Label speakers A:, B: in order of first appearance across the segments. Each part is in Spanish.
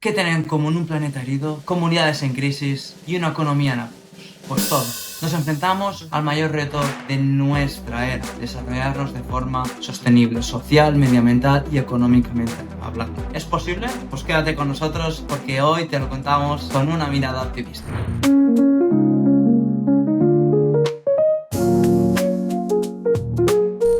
A: ¿Qué tienen en común un planeta herido, comunidades en crisis y una economía en apuros? Pues todo. Nos enfrentamos al mayor reto de nuestra era, desarrollarnos de forma sostenible, social, medioambiental y económicamente hablando. ¿Es posible? Pues quédate con nosotros porque hoy te lo contamos con una mirada optimista.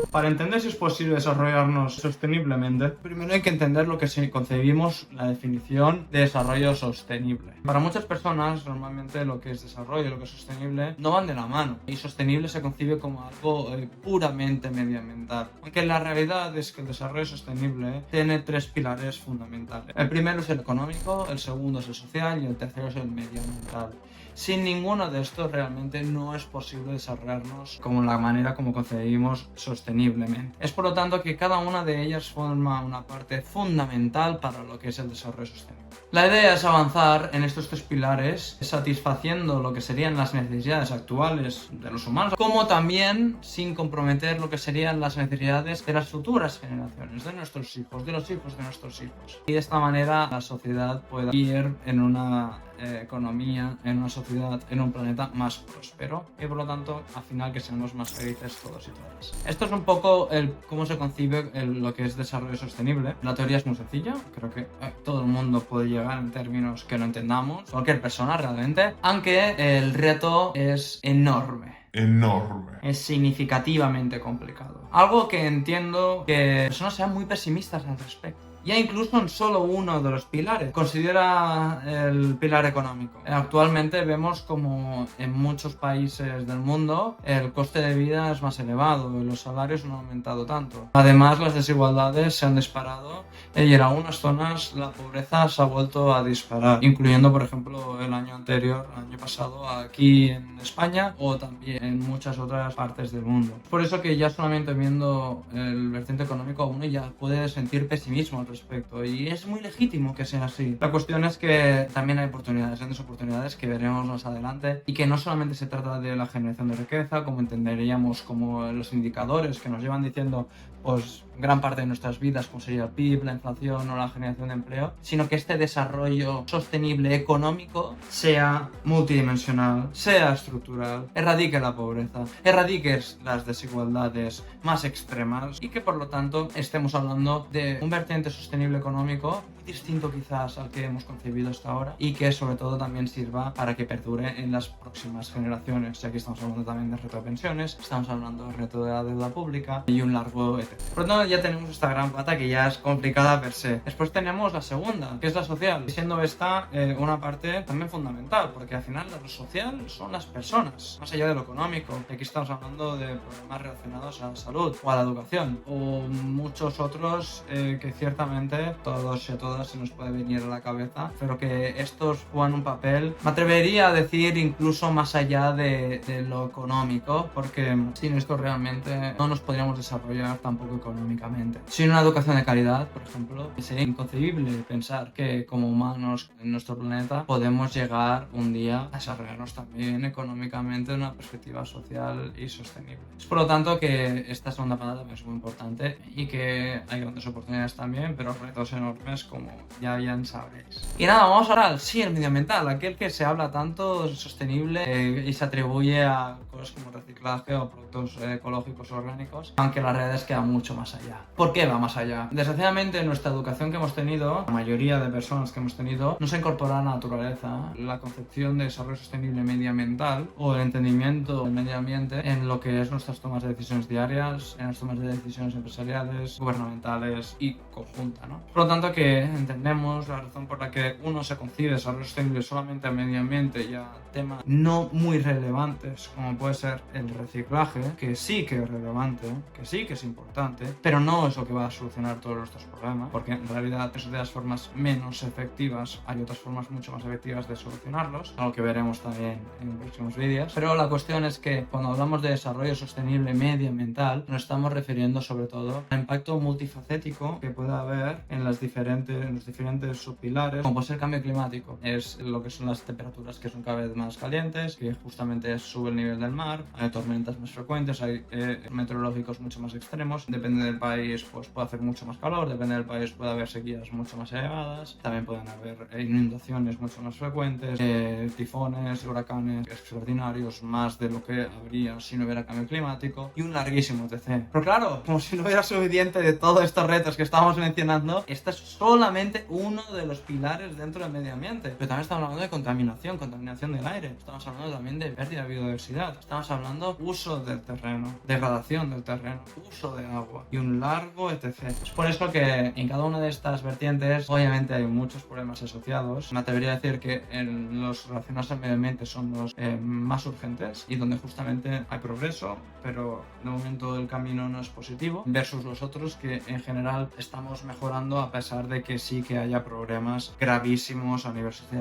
A: Para entender si es posible desarrollarnos sosteniblemente, primero hay que entender lo que concebimos la definición de desarrollo sostenible. Para muchas personas, normalmente lo que es desarrollo y lo que es sostenible no van de la mano. Y sostenible se concibe como algo puramente medioambiental. Aunque la realidad es que el desarrollo sostenible tiene tres pilares fundamentales. El primero es el económico, el segundo es el social y el tercero es el medioambiental. Sin ninguno de estos realmente no es posible desarrollarnos como la manera como concebimos sosteniblemente. Es por lo tanto que cada una de ellas forma una parte fundamental para lo que es el desarrollo sostenible. La idea es avanzar en estos tres pilares satisfaciendo lo que serían las necesidades actuales de los humanos, como también sin comprometer lo que serían las necesidades de las futuras generaciones, de nuestros hijos, de los hijos de nuestros hijos. Y de esta manera la sociedad pueda ir en una economía, en una sociedad, en un planeta más próspero y por lo tanto al final que seamos más felices todos y todas. Esto es un poco cómo se concibe lo que es desarrollo sostenible. La teoría es muy sencilla, creo que todo el mundo puede llegar en términos que lo entendamos, cualquier persona realmente, aunque el reto es enorme. Es significativamente complicado. Algo que entiendo que las personas sean muy pesimistas al respecto. Ya incluso en solo uno de los pilares. Considera el pilar económico. Actualmente vemos como en muchos países del mundo el coste de vida es más elevado y los salarios no han aumentado tanto. Además, las desigualdades se han disparado y en algunas zonas la pobreza se ha vuelto a disparar, incluyendo, por ejemplo, el año anterior, el año pasado, aquí en España o también en muchas otras partes del mundo. Por eso que ya solamente viendo el vertiente económico uno ya puede sentir pesimismo al respecto y es muy legítimo que sea así. La cuestión es que también hay oportunidades, grandes oportunidades que veremos más adelante y que no solamente se trata de la generación de riqueza, como entenderíamos como los indicadores que nos llevan diciendo pues gran parte de nuestras vidas, como sería el PIB, la inflación o la generación de empleo, sino que este desarrollo sostenible económico sea multidimensional, sea estructural, erradique la pobreza, erradique las desigualdades más extremas y que por lo tanto estemos hablando de un vertiente sostenible económico distinto quizás al que hemos concebido hasta ahora y que sobre todo también sirva para que perdure en las próximas generaciones. Y aquí estamos hablando también del reto de pensiones, estamos hablando del reto de la deuda pública y un largo etc. Por lo tanto ya tenemos esta gran pata que ya es complicada per se. Después tenemos la segunda, que es la social, siendo esta una parte también fundamental, porque al final lo social son las personas, más allá de lo económico. Aquí estamos hablando de problemas relacionados a la salud o a la educación o muchos otros que ciertamente todos y a todas se nos puede venir a la cabeza, pero que estos juegan un papel, me atrevería a decir incluso más allá de lo económico, porque sin esto realmente no nos podríamos desarrollar tampoco económicamente. Sin una educación de calidad, por ejemplo, sería inconcebible pensar que como humanos en nuestro planeta podemos llegar un día a desarrollarnos también económicamente de una perspectiva social y sostenible. Es por lo tanto que esta segunda palabra es muy importante y que hay grandes oportunidades también, pero retos enormes como ya bien sabréis. Y nada, vamos ahora al sí, el medioambiental, aquel que se habla tanto sostenible y se atribuye a cosas como reciclaje o productos ecológicos orgánicos, aunque la realidad es que va mucho más allá. ¿Por qué va más allá? Desgraciadamente en nuestra educación que hemos tenido, la mayoría de personas que hemos tenido, no se incorpora a la naturaleza, la concepción de desarrollo sostenible medioambiental o el entendimiento del medio ambiente en lo que es nuestras tomas de decisiones diarias, en las tomas de decisiones empresariales, gubernamentales y conjunta, ¿no? Por lo tanto que entendemos la razón por la que uno se concibe desarrollo sostenible solamente al medio ambiente y a temas no muy relevantes como puede ser el reciclaje, que sí que es relevante, que sí que es importante, pero no es lo que va a solucionar todos nuestros problemas, porque en realidad es de las formas menos efectivas, hay otras formas mucho más efectivas de solucionarlos, algo que veremos también en próximos vídeos, pero la cuestión es que cuando hablamos de desarrollo sostenible medioambiental nos estamos refiriendo sobre todo al impacto multifacético que puede haber en los diferentes subpilares, como Pues el cambio climático es lo que son las temperaturas que son cada vez más calientes, que justamente sube el nivel del mar, hay tormentas más frecuentes, hay meteorológicos mucho más extremos. Depende del país, pues puede hacer mucho más calor, depende del país puede haber sequías mucho más elevadas, también pueden haber inundaciones mucho más frecuentes, tifones, huracanes extraordinarios, más de lo que habría si no hubiera cambio climático, y un larguísimo etc. Pero claro, como si no hubiera suficiente de todos estos retos que estamos mencionando, este es solamente uno de los pilares dentro del medio ambiente. Pero también estamos hablando de contaminación del aire, estamos hablando también de pérdida de biodiversidad, estamos hablando uso del terreno, degradación del terreno, uso de agua y un largo etc. Es por eso que en cada una de estas vertientes obviamente hay muchos problemas asociados. Me atrevería a decir que los relacionados al medio ambiente son los más urgentes y donde justamente hay progreso, pero de momento el camino no es positivo, versus los otros que en general estamos mejorando a pesar de que sí que haya problemas gravísimos a nivel social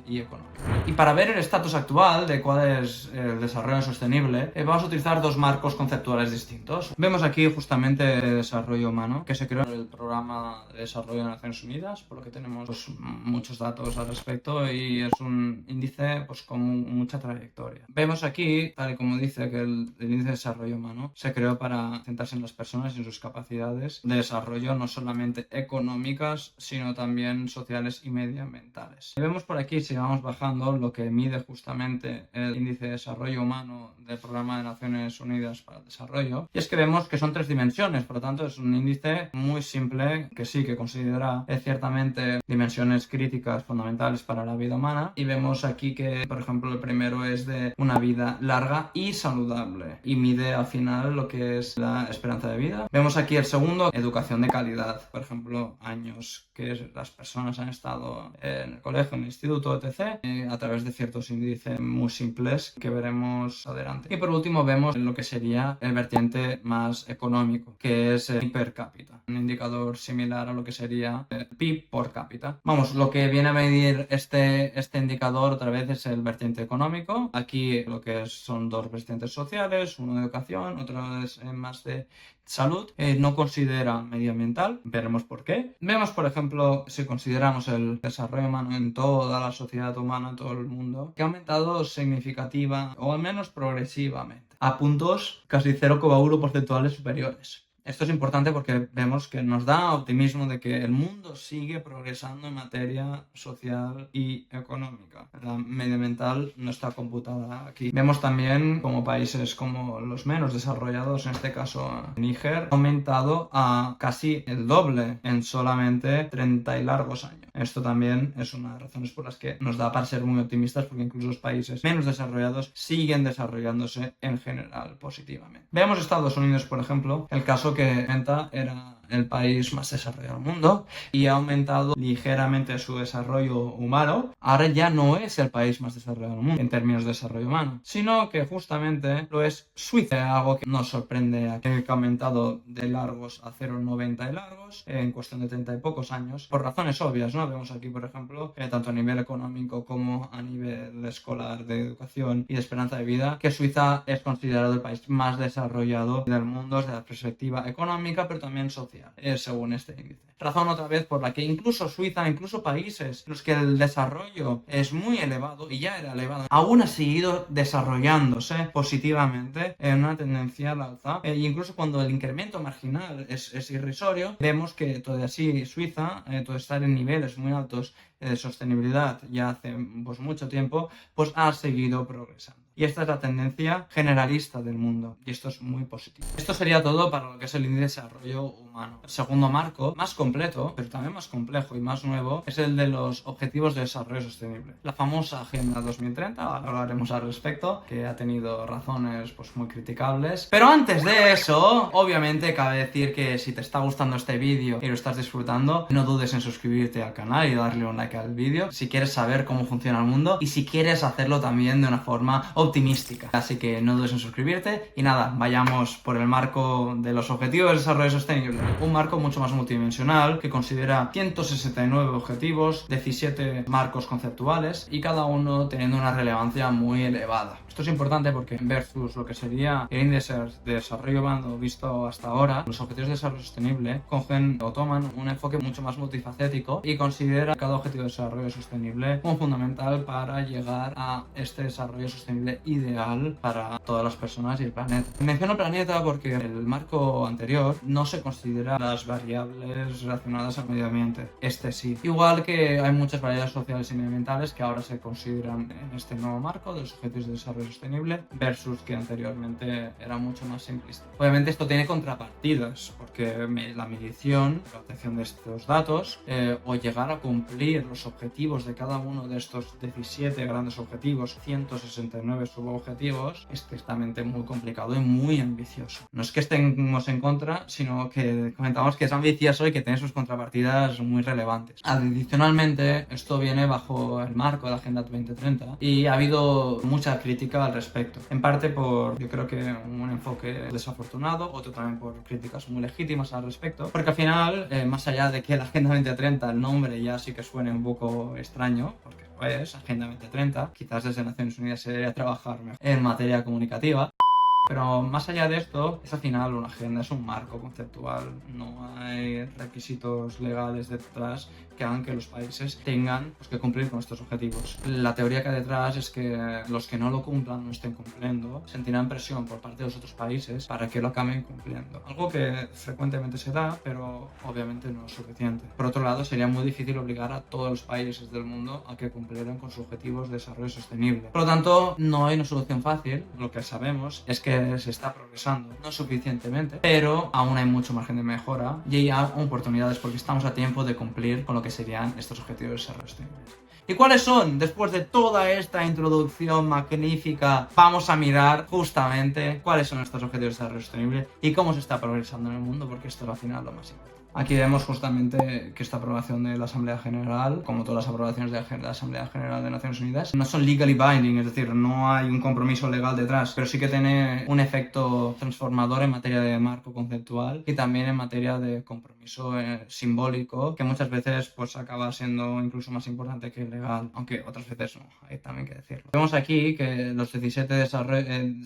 A: y económico. Y para ver el estatus actual de cuál es el desarrollo sostenible, vamos a utilizar dos marcos conceptuales distintos. Vemos aquí justamente el desarrollo humano, que se creó en el Programa de Desarrollo de Naciones Unidas, por lo que tenemos pues, muchos datos al respecto y es un índice pues, con mucha trayectoria. Vemos aquí, tal y como dice, que el índice de desarrollo humano se creó para centrarse en las personas y en sus capacidades de desarrollo, no solamente económicas, sino también sociales y medioambientales. Vemos por aquí, si vamos bajando, lo que mide justamente el índice de desarrollo humano del Programa de Naciones Unidas para el Desarrollo, y es que vemos que son 3 dimensiones, por lo tanto es un índice muy simple que sí que considera ciertamente dimensiones críticas fundamentales para la vida humana, y vemos aquí que, por ejemplo, el primero es de una vida larga y saludable y mide al final lo que es la esperanza de vida. Vemos aquí el segundo, educación de calidad, por ejemplo, años que las personas han estado en el colegio, en el instituto, etc., a través de ciertos índices muy simples que veremos adelante. Y por último vemos lo que sería el vertiente más económico, que es el per cápita, un indicador similar a lo que sería el PIB por cápita. Vamos, lo que viene a medir este indicador otra vez es el vertiente económico. Aquí lo que son dos vertientes sociales, uno de educación, otro es más de salud. No considera medioambiental, veremos por qué. Vemos, por ejemplo, si consideramos el desarrollo humano en toda la sociedad humana, en todo el mundo, que ha aumentado significativa o al menos progresivamente, a puntos casi 0,1 porcentuales superiores. Esto es importante porque vemos que nos da optimismo de que el mundo sigue progresando en materia social y económica. La medioambiental no está computada aquí. Vemos también como países como los menos desarrollados, en este caso Níger, ha aumentado a casi el doble en solamente 30 y largos años. Esto también es una de las razones por las que nos da para ser muy optimistas, porque incluso los países menos desarrollados siguen desarrollándose en general positivamente. Veamos Estados Unidos, por ejemplo, el caso que aumenta era el país más desarrollado del mundo y ha aumentado ligeramente su desarrollo humano. Ahora ya no es el país más desarrollado del mundo en términos de desarrollo humano, sino que justamente lo es Suiza, algo que nos sorprende aquí, que ha aumentado de largos a 0,90 de largos en cuestión de 30 y pocos años, por razones obvias, ¿no? Vemos aquí, por ejemplo, tanto a nivel económico como a nivel escolar, de educación y de esperanza de vida, que Suiza es considerado el país más desarrollado del mundo desde la perspectiva económica, pero también social, según este índice. Razón otra vez por la que incluso Suiza, incluso países en los que el desarrollo es muy elevado y ya era elevado, aún ha seguido desarrollándose positivamente en una tendencia al alza. Incluso cuando el incremento marginal es irrisorio, vemos que todavía sí Suiza, todo estar en niveles muy altos de sostenibilidad ya hace pues, mucho tiempo, pues ha seguido progresando. Y esta es la tendencia generalista del mundo, y esto es muy positivo. Esto sería todo para lo que es el índice de desarrollo humano. El segundo marco, más completo, pero también más complejo y más nuevo, es el de los Objetivos de Desarrollo Sostenible. La famosa Agenda 2030, ahora hablaremos al respecto, que ha tenido razones pues, muy criticables. Pero antes de eso, obviamente cabe decir que si te está gustando este vídeo y lo estás disfrutando, no dudes en suscribirte al canal y darle un like al vídeo si quieres saber cómo funciona el mundo y si quieres hacerlo también de una forma optimística. Así que no dudes en suscribirte y nada, vayamos por el marco de los Objetivos de Desarrollo Sostenible. Un marco mucho más multidimensional que considera 169 objetivos, 17 marcos conceptuales y cada uno teniendo una relevancia muy elevada. Esto es importante porque versus lo que sería el índice de desarrollo humano visto hasta ahora, los objetivos de desarrollo sostenible cogen o toman un enfoque mucho más multifacético y considera cada objetivo de desarrollo sostenible como fundamental para llegar a este desarrollo sostenible ideal para todas las personas y el planeta. Menciono el planeta porque el marco anterior no se considera las variables relacionadas al medio ambiente. Este sí. Igual que hay muchas variables sociales y medioambientales que ahora se consideran en este nuevo marco de los objetivos de desarrollo sostenible versus que anteriormente era mucho más simplista. Obviamente esto tiene contrapartidas porque la medición, la obtención de estos datos o llegar a cumplir los objetivos de cada uno de estos 17 grandes objetivos, 169 subobjetivos, es ciertamente muy complicado y muy ambicioso. No es que estemos en contra, sino que comentamos que es ambicioso y que tiene sus contrapartidas muy relevantes. Adicionalmente, esto viene bajo el marco de la Agenda 2030 y ha habido mucha crítica al respecto. En parte por, yo creo que un enfoque desafortunado, otro también por críticas muy legítimas al respecto, porque al final, más allá de que la Agenda 2030, el nombre ya sí que suene un poco extraño, porque es Agenda 2030, quizás desde Naciones Unidas se debería trabajar mejor en materia comunicativa. Pero más allá de esto, es al final una agenda, es un marco conceptual, no hay requisitos legales detrás que hagan que los países tengan que cumplir con estos objetivos. La teoría que hay detrás es que los que no lo cumplan, no estén cumpliendo, sentirán presión por parte de los otros países para que lo acaben cumpliendo. Algo que frecuentemente se da, pero obviamente no es suficiente. Por otro lado, sería muy difícil obligar a todos los países del mundo a que cumplieran con sus objetivos de desarrollo sostenible. Por lo tanto, no hay una solución fácil. Lo que sabemos es que se está progresando, no suficientemente, pero aún hay mucho margen de mejora y hay oportunidades porque estamos a tiempo de cumplir con lo que serían estos objetivos de desarrollo sostenible. ¿Y cuáles son? Después de toda esta introducción magnífica, vamos a mirar justamente cuáles son estos objetivos de desarrollo sostenible y cómo se está progresando en el mundo, porque esto es al final lo más importante. Aquí vemos justamente que esta aprobación de la Asamblea General, como todas las aprobaciones de la Asamblea General de Naciones Unidas, no son legally binding, es decir, no hay un compromiso legal detrás, pero sí que tiene un efecto transformador en materia de marco conceptual y también en materia de compromiso simbólico, que muchas veces pues acaba siendo incluso más importante que legal, aunque otras veces no, hay también que decirlo. Vemos aquí que los 17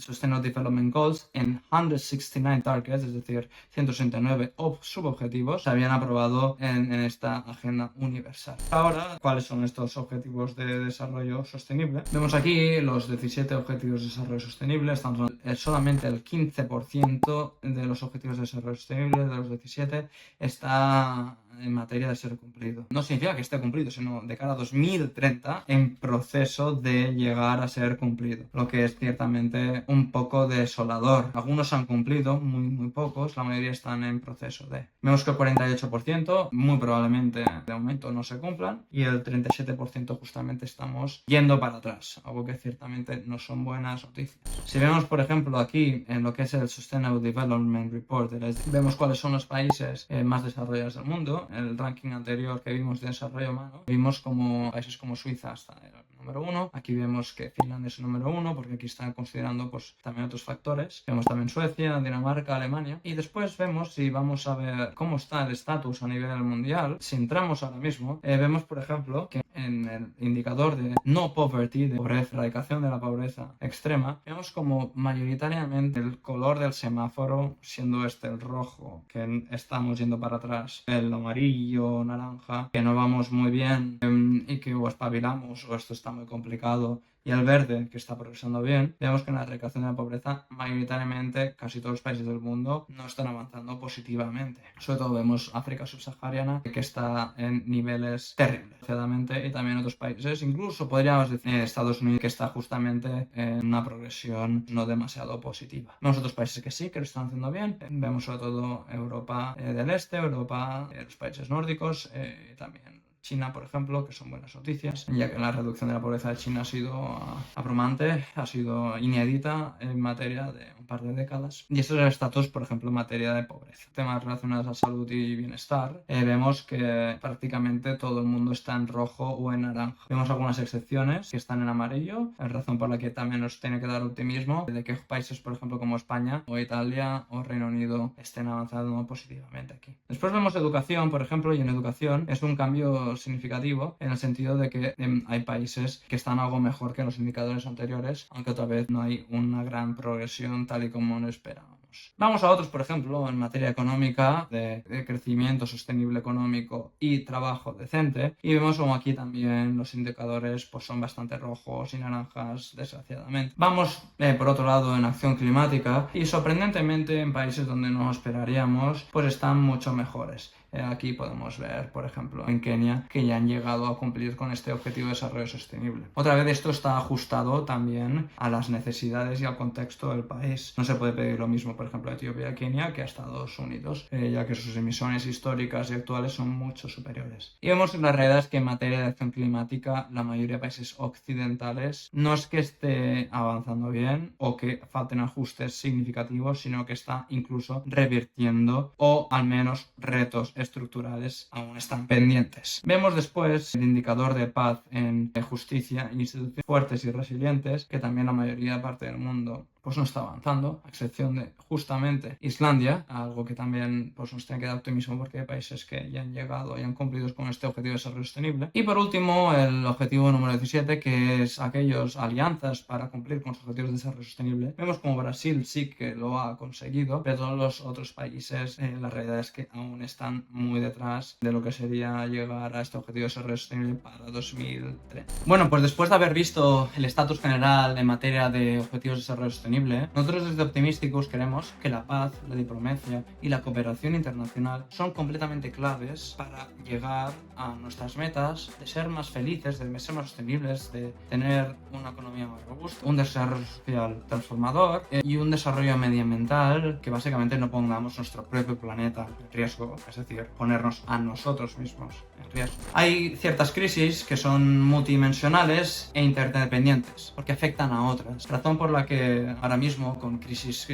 A: Sustainable Development Goals en 169 targets, es decir, 169 subobjetivos, se habían aprobado en esta agenda universal. Ahora, ¿cuáles son estos objetivos de desarrollo sostenible? Vemos aquí los 17 objetivos de desarrollo sostenible, están solamente el 15% de los objetivos de desarrollo sostenible de los 17 está en materia de ser cumplido. No significa que esté cumplido, sino de cara a 2030 en proceso de llegar a ser cumplido, lo que es ciertamente un poco desolador. Algunos han cumplido, muy pocos, la mayoría están en proceso de. Vemos que el 48% muy probablemente de momento no se cumplan y el 37% justamente estamos yendo para atrás, algo que ciertamente no son buenas noticias. Si vemos, por ejemplo, aquí en lo que es el Sustainable Development Report, vemos cuáles son los países más desarrollados del mundo. En el ranking anterior que vimos de desarrollo humano, vimos como países como Suiza hasta el número 1. Aquí vemos que Finlandia es el número 1 porque aquí están considerando pues también otros factores. Vemos también Suecia, Dinamarca, Alemania. Y después vemos, si vamos a ver cómo está el estatus a nivel mundial, si entramos ahora mismo, vemos por ejemplo que en el indicador de no poverty, de pobreza, erradicación de la pobreza extrema, vemos como mayoritariamente el color del semáforo, siendo este el rojo, que estamos yendo para atrás, el amarillo, naranja, que no vamos muy bien y que o espabilamos o esto está muy complicado, y el verde, que está progresando bien, vemos que en la erradicación de la pobreza, mayoritariamente, casi todos los países del mundo no están avanzando positivamente. Sobre todo vemos África subsahariana, que está en niveles terribles, desgraciadamente, y también otros países, incluso podríamos decir Estados Unidos, que está justamente en una progresión no demasiado positiva. Vemos otros países que sí, que lo están haciendo bien. Vemos sobre todo Europa del Este, Europa, los países nórdicos, también China, por ejemplo, que son buenas noticias, ya que la reducción de la pobreza de China ha sido abrumante, ha sido inédita en materia de un par de décadas. Y ese es el estatus, por ejemplo, en materia de pobreza. Temas relacionados a salud y bienestar, vemos que prácticamente todo el mundo está en rojo o en naranja. Vemos algunas excepciones que están en amarillo, razón por la que también nos tiene que dar optimismo de que países, por ejemplo, como España o Italia o Reino Unido estén avanzando positivamente aquí. Después vemos educación, por ejemplo, y en educación es un cambio significativo en el sentido de que hay países que están algo mejor que los indicadores anteriores, aunque otra vez no hay una gran progresión tal y como lo esperábamos. Vamos a otros, por ejemplo, en materia económica, de crecimiento sostenible económico y trabajo decente, y vemos como aquí también los indicadores pues, son bastante rojos y naranjas, desgraciadamente. Vamos, por otro lado, en acción climática, y sorprendentemente en países donde no esperaríamos, pues están mucho mejores. Aquí podemos ver, por ejemplo, en Kenia, que ya han llegado a cumplir con este objetivo de desarrollo sostenible. Otra vez esto está ajustado también a las necesidades y al contexto del país. No se puede pedir lo mismo, por ejemplo, a Etiopía y Kenia que a Estados Unidos, ya que sus emisiones históricas y actuales son mucho superiores. Y vemos que la realidad es que en materia de acción climática, la mayoría de países occidentales no es que esté avanzando bien o que falten ajustes significativos, sino que está incluso revirtiendo o al menos retos estructurales aún están pendientes. Vemos después el indicador de paz en justicia y instituciones fuertes y resilientes, que también la mayoría de parte del mundo pues no está avanzando, a excepción de justamente Islandia, algo que también pues nos tiene que dar optimismo porque hay países que ya han llegado y han cumplido con este objetivo de desarrollo sostenible. Y por último, el objetivo número 17, que es aquellas alianzas para cumplir con los objetivos de desarrollo sostenible. Vemos como Brasil sí que lo ha conseguido, pero todos los otros países, la realidad es que aún están muy detrás de lo que sería llegar a este objetivo de desarrollo sostenible para 2030. Bueno, pues después de haber visto el estatus general en materia de objetivos de desarrollo sostenible, nosotros desde Optimisticus queremos que la paz, la diplomacia y la cooperación internacional son completamente claves para llegar a nuestras metas de ser más felices, de ser más sostenibles, de tener una economía más robusta, un desarrollo social transformador y un desarrollo medioambiental que básicamente no pongamos nuestro propio planeta en riesgo, es decir, ponernos a nosotros mismos en riesgo. Hay ciertas crisis que son multidimensionales e interdependientes porque afectan a otras, razón por la que ahora mismo con crisis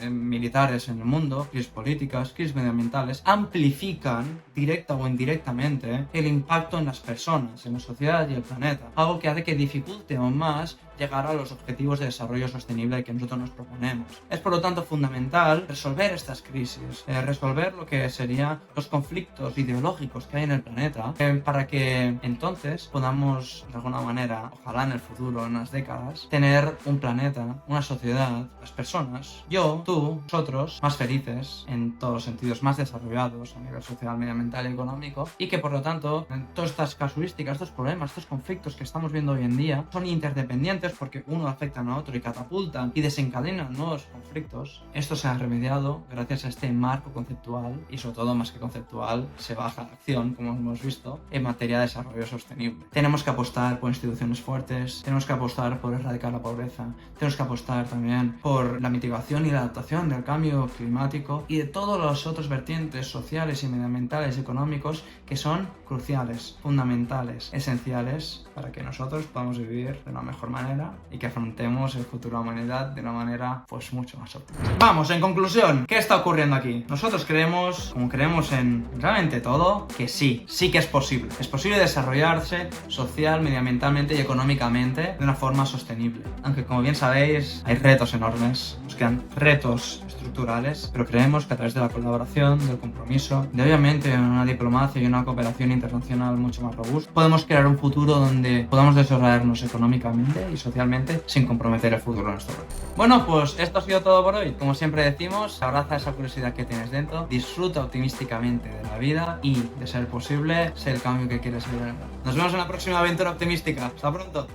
A: militares en el mundo, crisis políticas, crisis medioambientales, amplifican directa o indirectamente el impacto en las personas, en la sociedad y el planeta, algo que hace que dificulte aún más llegar a los objetivos de desarrollo sostenible que nosotros nos proponemos. Es por lo tanto fundamental resolver estas crisis, resolver lo que serían los conflictos ideológicos que hay en el planeta, para que entonces podamos de alguna manera, ojalá en el futuro, en unas décadas, tener un planeta, una sociedad, las personas, yo, tú, nosotros, más felices en todos los sentidos, más desarrollados a nivel social, medioambiental y económico, y que por lo tanto todas estas casuísticas, estos problemas, estos conflictos que estamos viendo hoy en día son interdependientes porque uno afecta a otro y catapultan y desencadenan nuevos conflictos. Esto se ha remediado gracias a este marco conceptual y sobre todo más que conceptual se baja a la acción, como hemos visto, en materia de desarrollo sostenible. Tenemos que apostar por instituciones fuertes, tenemos que apostar por erradicar la pobreza, tenemos que apostar también por la mitigación y la adaptación del cambio climático y de todos los otros vertientes sociales y medioambientales y económicos que son cruciales, fundamentales, esenciales para que nosotros podamos vivir de una mejor manera y que afrontemos el futuro de la humanidad de una manera pues mucho más optimista. Vamos, en conclusión, ¿qué está ocurriendo aquí? Nosotros creemos, como creemos en realmente todo, que sí que es posible. Es posible desarrollarse social, medioambientalmente y económicamente de una forma sostenible. Aunque como bien sabéis, hay retos enormes, nos quedan retos estructurales, pero creemos que a través de la colaboración, del compromiso, de obviamente una diplomacia y una cooperación internacional mucho más robusta, podemos crear un futuro donde podamos desarrollarnos económicamente y socialmente sin comprometer el futuro de nuestro país. Bueno, pues esto ha sido todo por hoy. Como siempre decimos, abraza esa curiosidad que tienes dentro, disfruta optimísticamente de la vida y, de ser posible, sé el cambio que quieres ver en el mundo. Nos vemos en la próxima aventura optimística. Hasta pronto.